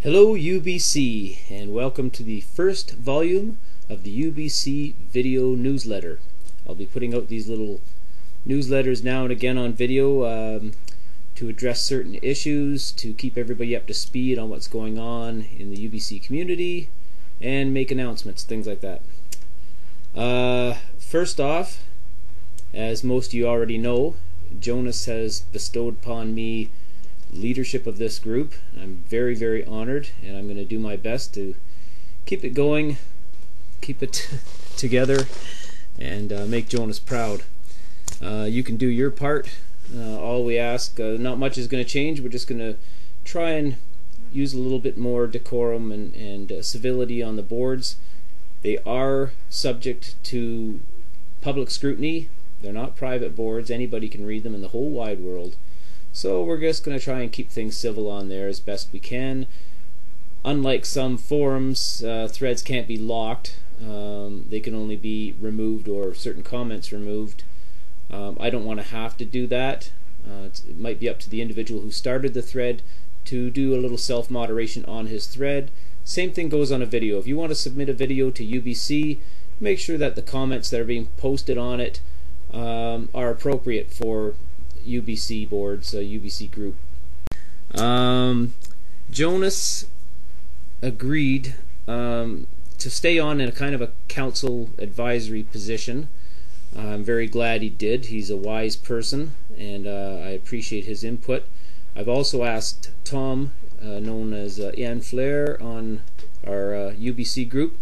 Hello UBC, and welcome to the first volume of the UBC Video Newsletter. I'll be putting out these little newsletters now and again on video to address certain issues, to keep everybody up to speed on what's going on in the UBC community, and make announcements, things like that. First off, as most of you already know, Jonas has bestowed upon me leadership of this group. I'm very, very honored, and I'm going to do my best to keep it going, keep it together, and make Jonas proud. You can do your part. All we ask, not much is going to change. We're just going to try and use a little bit more decorum and civility on the boards. They are subject to public scrutiny. They're not private boards. Anybody can read them in the whole wide world. So we're just going to try and keep things civil on there as best we can. Unlike some forums, threads can't be locked. They can only be removed or certain comments removed. I don't want to have to do that. It might be up to the individual who started the thread to do a little self-moderation on his thread. Same thing goes on a video. If you want to submit a video to UBC, make sure that the comments that are being posted on it are appropriate for UBC boards, UBC group. Jonas agreed to stay on in a kind of a council advisory position. I'm very glad he did. He's a wise person, and I appreciate his input. I've also asked Tom, known as Ian Flair on our UBC group,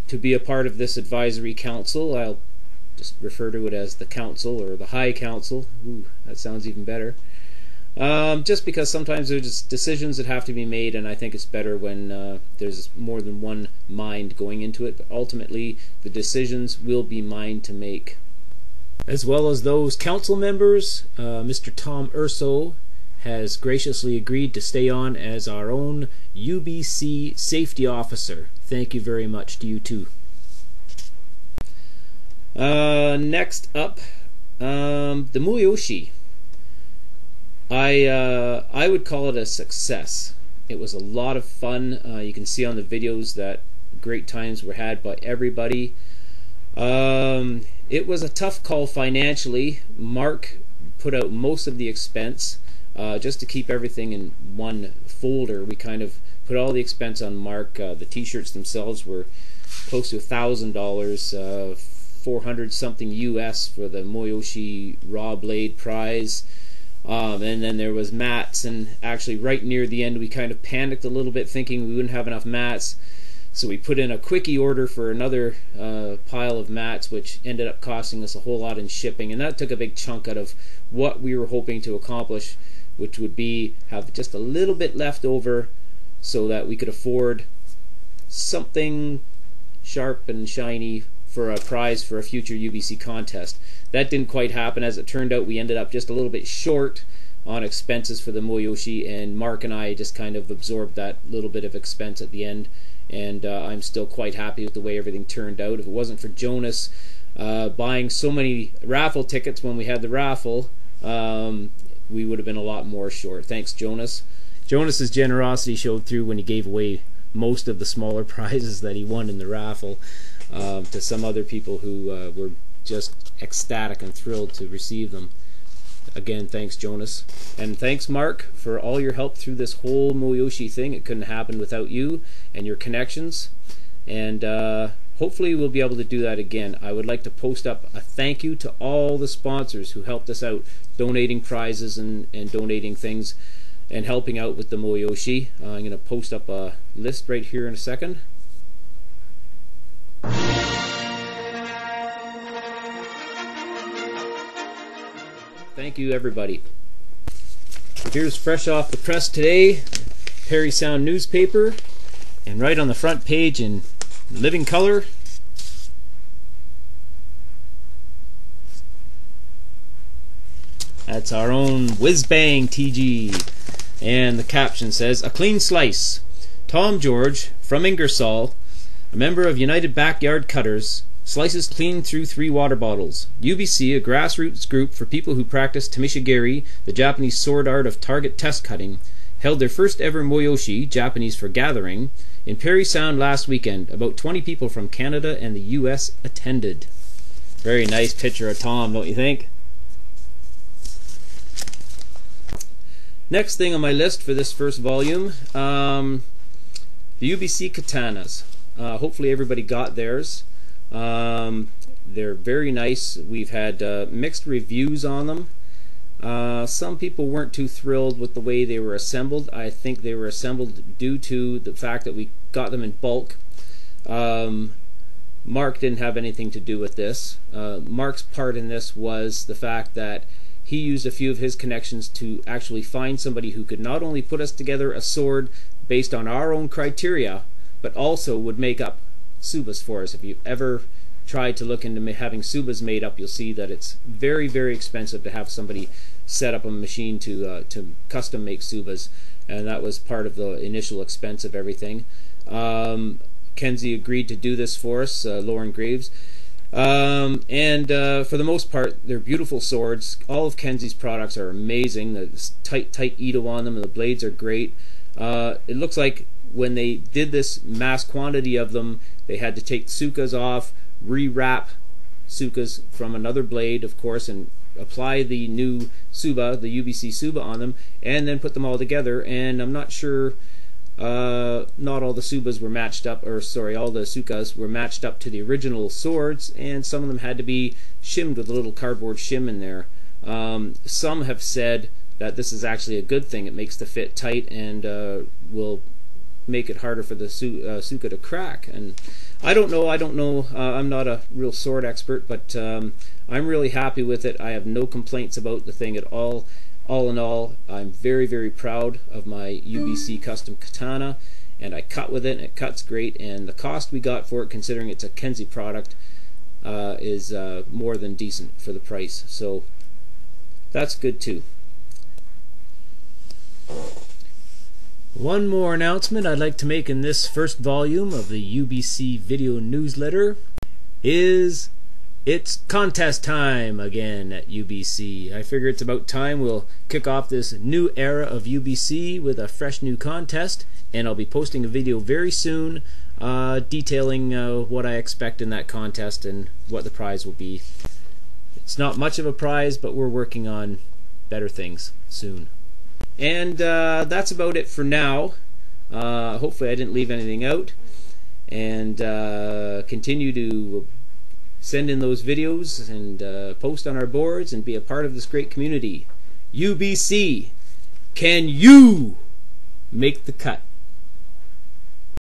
to be a part of this advisory council. I'll just refer to it as the council or the high council. Ooh, that sounds even better. Just because sometimes there's just decisions that have to be made, and I think it's better when there's more than one mind going into it. But ultimately, the decisions will be mine to make. As well as those council members, Mr. Tom Urso has graciously agreed to stay on as our own UBC safety officer. Thank you very much to you too. Next up, the Muyoshi. I would call it a success. It was a lot of fun. You can see on the videos that great times were had by everybody. It was a tough call financially. Mark put out most of the expense just to keep everything in one folder. We kind of put all the expense on Mark. The t-shirts themselves were close to $1,000. 400 something US for the Muyoshi Raw Blade prize, and then there was mats, and actually right near the end we kind of panicked a little bit thinking we wouldn't have enough mats, so we put in a quickie order for another pile of mats, which ended up costing us a whole lot in shipping, and that took a big chunk out of what we were hoping to accomplish, which would be have just a little bit left over so that we could afford something sharp and shiny for a prize for a future UBC contest. That didn't quite happen. As it turned out, we ended up just a little bit short on expenses for the Muyoshi, and Mark and I just kind of absorbed that little bit of expense at the end, and I'm still quite happy with the way everything turned out. If it wasn't for Jonas buying so many raffle tickets when we had the raffle, we would have been a lot more short. Thanks, Jonas. Jonas's generosity showed through when he gave away most of the smaller prizes that he won in the raffle to some other people who were just ecstatic and thrilled to receive them. Again, thanks, Jonas. And thanks, Mark, for all your help through this whole Muyoshi thing. It couldn't happen without you and your connections. And hopefully we'll be able to do that again. I would like to post up a thank you to all the sponsors who helped us out, donating prizes and donating things and helping out with the Muyoshi. I'm going to post up a list right here in a second. Thank you, everybody. Here's fresh off the press today, Perry Sound newspaper, and right on the front page in living color, that's our own Whiz Bang TG, and the caption says, "A clean slice. Tom George from Ingersoll, a member of United Backyard Cutters, slices clean through 3 water bottles. UBC, a grassroots group for people who practice tamishigiri, the Japanese sword art of target test cutting, held their first ever Moyoshi, Japanese for gathering, in Parry Sound last weekend. About 20 people from Canada and the US attended. Very nice picture of Tom, don't you think? Next thing on my list for this first volume, the UBC katanas. Hopefully everybody got theirs. They're very nice. We've had mixed reviews on them. Some people weren't too thrilled with the way they were assembled. I think they were assembled due to the fact that we got them in bulk. Mark didn't have anything to do with this. Mark's part in this was the fact that he used a few of his connections to actually find somebody who could not only put us together a sword based on our own criteria, but also would make up subas for us. If you've ever tried to look into having subas made up, you'll see that it's very, very expensive to have somebody set up a machine to custom make subas, and that was part of the initial expense of everything. Kenzie agreed to do this for us, Lauren Graves. And for the most part, they're beautiful swords. All of Kenzie's products are amazing. The tight Ito on them, and the blades are great. It looks like when they did this mass quantity of them, they had to take sukas off, rewrap sukas from another blade, of course, and apply the new Suba, the UBC Suba, on them, and then put them all together. And I'm not sure. Not all the subas were matched up, or sorry, all the sukas were matched up to the original swords, and some of them had to be shimmed with a little cardboard shim in there. Some have said that this is actually a good thing. It makes the fit tight and will make it harder for the suka to crack. And I don't know. I'm not a real sword expert, but I'm really happy with it. I have no complaints about the thing at all. All in all, I'm very, very proud of my UBC custom katana, and I cut with it, and it cuts great, and the cost we got for it, considering it's a Kenzie product, is more than decent for the price, so that's good too. One more announcement I'd like to make in this first volume of the UBC Video Newsletter is it's contest time again at UBC. I figure it's about time we'll kick off this new era of UBC with a fresh new contest, and I'll be posting a video very soon detailing what I expect in that contest and what the prize will be. It's not much of a prize, but we're working on better things soon. And that's about it for now. Hopefully I didn't leave anything out, and continue to send in those videos and post on our boards and be a part of this great community. UBC, can you make the cut?